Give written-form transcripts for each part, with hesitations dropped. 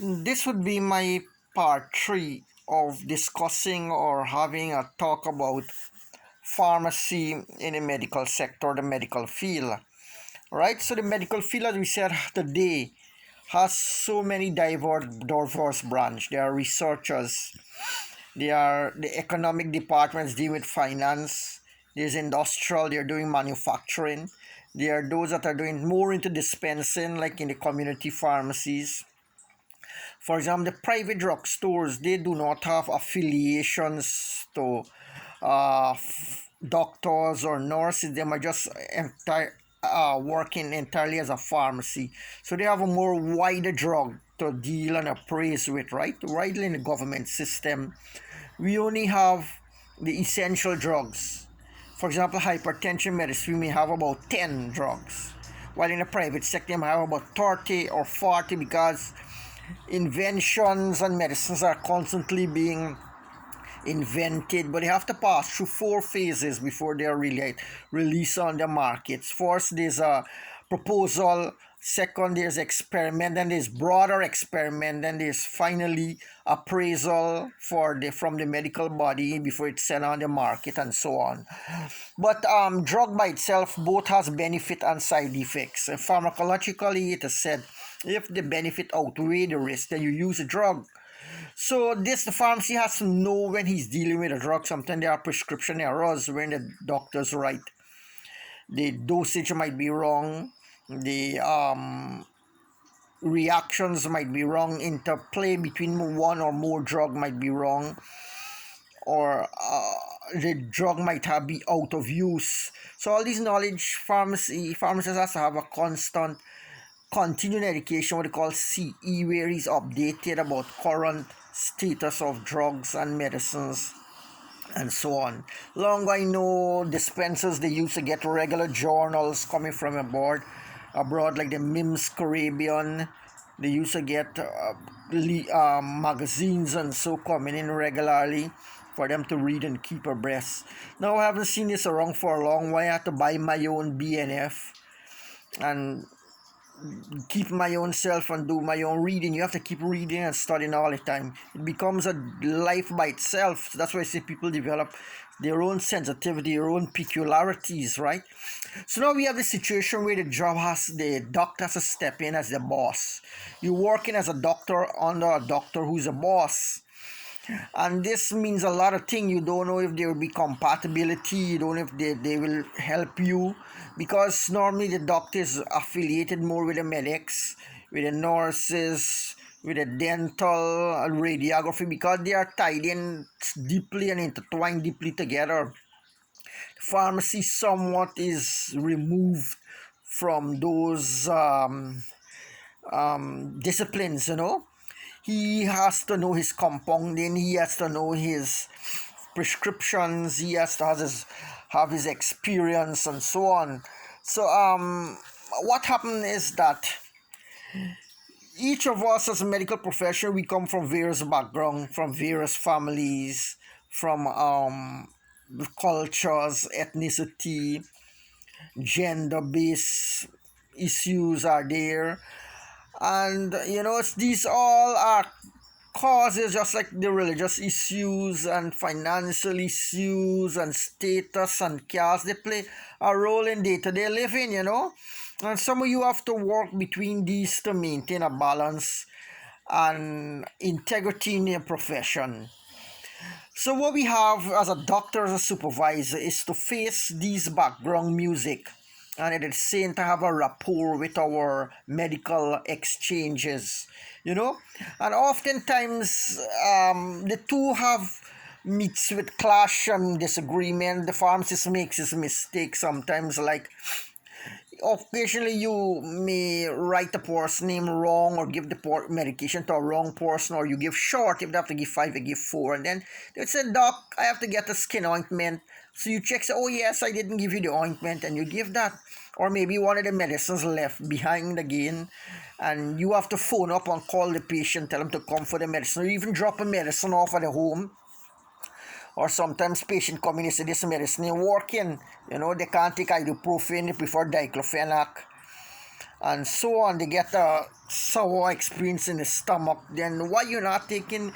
This would be my part three of discussing or having a talk about pharmacy in the medical sector, the medical field. Right? So, the medical field, as we said today, has so many diverse branch. There are researchers, there are the economic departments dealing with finance, there's industrial, they're doing manufacturing. There are those that are doing more into dispensing, like in the community pharmacies. For example, the private drugstores, they do not have affiliations to doctors or nurses. They might just working entirely as a pharmacy. So they have a more wider drug to deal and appraise with, right? Right in the government system, we only have the essential drugs. For example, hypertension medicine, we may have about 10 drugs. While in the private sector, we have about 30 or 40 because inventions and medicines are constantly being invented, but they have to pass through four phases before they are really released on the markets. First, there's a proposal. Second, there's experiment. Then there's broader experiment. Then there's finally appraisal from the medical body before it's sent on the market and so on. But drug by itself both has benefit and side effects. Pharmacologically, it is said if the benefit outweigh the risk, then you use a drug. So this the pharmacy has to know when he's dealing with a drug. Sometimes there are prescription errors when the doctors write. The dosage might be wrong. The reactions might be wrong. Interplay between one or more drug might be wrong, or the drug might have be out of use. So all these knowledge, pharmacists has to have a constant continuing education, what they call CE, where he's updated about current status of drugs and medicines and so on. Long I know dispensers, they used to get regular journals coming from abroad like the MIMS Caribbean. They used to get magazines and so coming in regularly for them to read and keep abreast. Now I haven't seen this around for a long while. I had to buy my own BNF and keep my own self and do my own reading. You have to keep reading and studying all the time. It becomes a life by itself. So that's why I say people develop their own sensitivity, their own peculiarities, right? So now we have the situation where the doctor has to step in as the boss. You're working as a doctor under a doctor who's a boss. And this means a lot of things. You don't know if there will be compatibility, you don't know if they will help you, because normally the doctor is affiliated more with the medics, with the nurses, with the dental and radiography, because they are tied in deeply and intertwined deeply together. Pharmacy somewhat is removed from those disciplines, He has to know his compounding, he has to know his prescriptions, he has to have his experience and so on. So what happened is that each of us as a medical professional, we come from various backgrounds, from various families, from cultures, ethnicity, gender-based issues are there. And these all are causes, just like the religious issues and financial issues and status and caste. They play a role in day-to-day living, and some of you have to work between these to maintain a balance and integrity in your profession. So what we have as a doctor, as a supervisor, is to face these background music and at the same time have a rapport with our medical exchanges, and oftentimes the two have meets with clash and disagreement. The pharmacist makes his mistake sometimes, like occasionally you may write the person name wrong or give the medication to a wrong person, or you give short. If they have to give 5, you give 4, and then they would say, doc, I have to get a skin ointment. So you check, say, oh yes, I didn't give you the ointment, and you give that. Or maybe one of the medicines left behind again, and you have to phone up and call the patient, tell them to come for the medicine, or even drop a medicine off at the home. Or sometimes patient come in and say, this medicine ain't working. They can't take ibuprofen, they prefer diclofenac. and so on. They get a sour experience in the stomach. Then why you not taking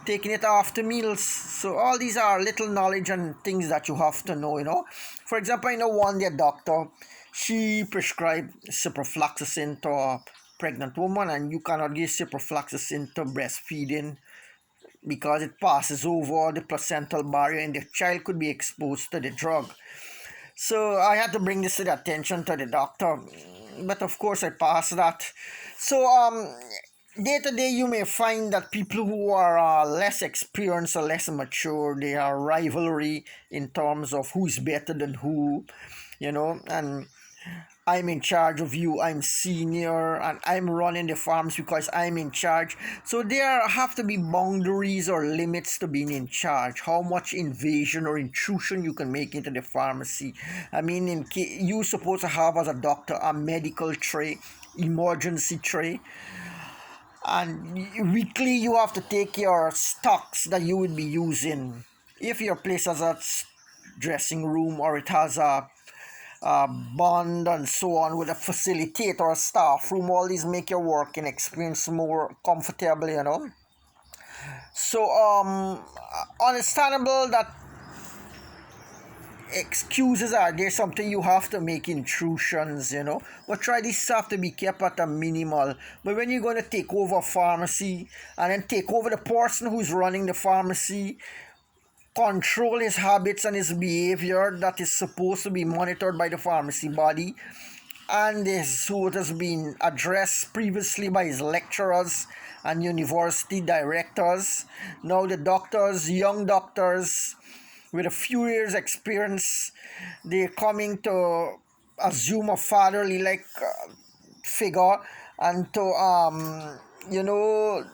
it after meals? So all these are little knowledge and things that you have to know, you know. For example, I know one day doctor, she prescribed ciprofloxacin to a pregnant woman, and you cannot give ciprofloxacin to breastfeeding because it passes over the placental barrier and the child could be exposed to the drug. So I had to bring this to the attention to the doctor, but of course I passed that. So day to day you may find that people who are less experienced or less mature, they are rivalry in terms of who's better than who, you know, and I'm in charge of you, I'm senior, and I'm running the farms because I'm in charge. So there have to be boundaries or limits to being in charge. How much invasion or intrusion you can make into the pharmacy. I mean, you supposed to have as a doctor a medical tray, emergency tray, and weekly you have to take your stocks that you would be using. If your place has a dressing room or it has a bond and so on with a facilitator or a staff room, all these make your working experience more comfortable, you know. So understandable that excuses are there, something you have to make intrusions, you know, but try this stuff to be kept at a minimal. But when you're going to take over pharmacy and then take over the person who's running the pharmacy, control his habits and his behavior that is supposed to be monitored by the pharmacy body, and this what has been addressed previously by his lecturers and university directors. Now the doctors, young doctors with a few years experience, they're coming to assume a fatherly like figure and to you know,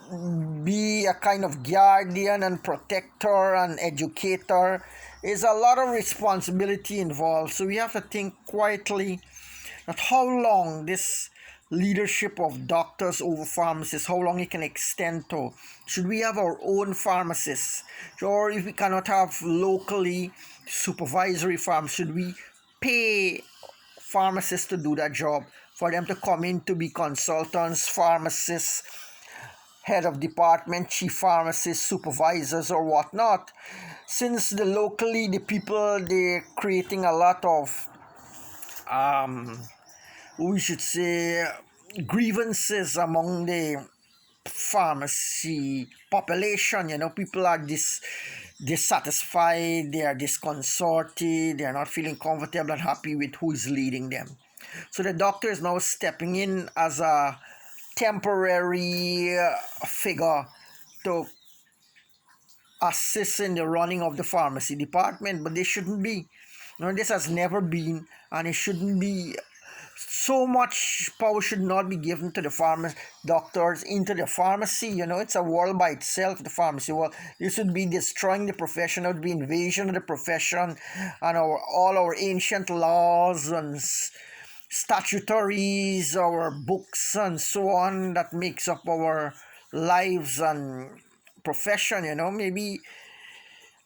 be a kind of guardian and protector and educator. Is a lot of responsibility involved, so we have to think quietly that how long this leadership of doctors over pharmacists, how long it can extend to. Should we have our own pharmacists? Or if we cannot have locally supervisory farms, should we pay pharmacists to do that job? For them to come in to be consultants, pharmacists, head of department, chief pharmacists, supervisors, or whatnot. Since the people, they're creating a lot of we should say grievances among the pharmacy population. You know, people are dissatisfied, they are disconcerted, they are not feeling comfortable and happy with who is leading them. So the doctor is now stepping in as a temporary figure to assist in the running of the pharmacy department, but they shouldn't be. You know, this has never been, and it shouldn't be. So much power should not be given to the doctors into the pharmacy. You know, it's a world by itself, the pharmacy world. This would be destroying the profession. It would be invasion of the profession and all our ancient laws and statutories, our books and so on that makes up our lives and profession. You know, maybe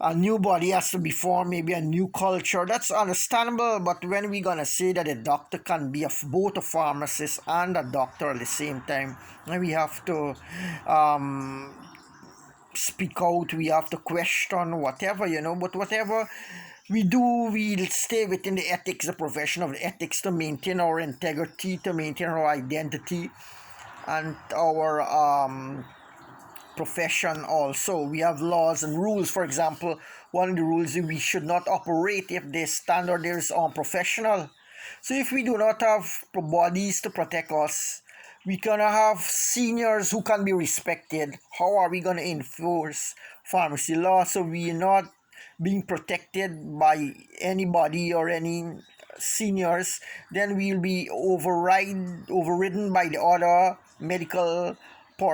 a new body has to be formed, maybe a new culture. That's understandable, but when we gonna say that a doctor can be both a pharmacist and a doctor at the same time, and we have to speak out, we have to question whatever, you know. But whatever we do, we'll stay within the ethics, the profession of the ethics, to maintain our integrity, to maintain our identity and our profession. Also, we have laws and rules. For example, one of the rules is we should not operate if the standard is unprofessional. So if we do not have bodies to protect us, we cannot have seniors who can be respected. How are we going to enforce pharmacy law so we are not being protected by anybody or any seniors? Then we'll be overridden by the other medical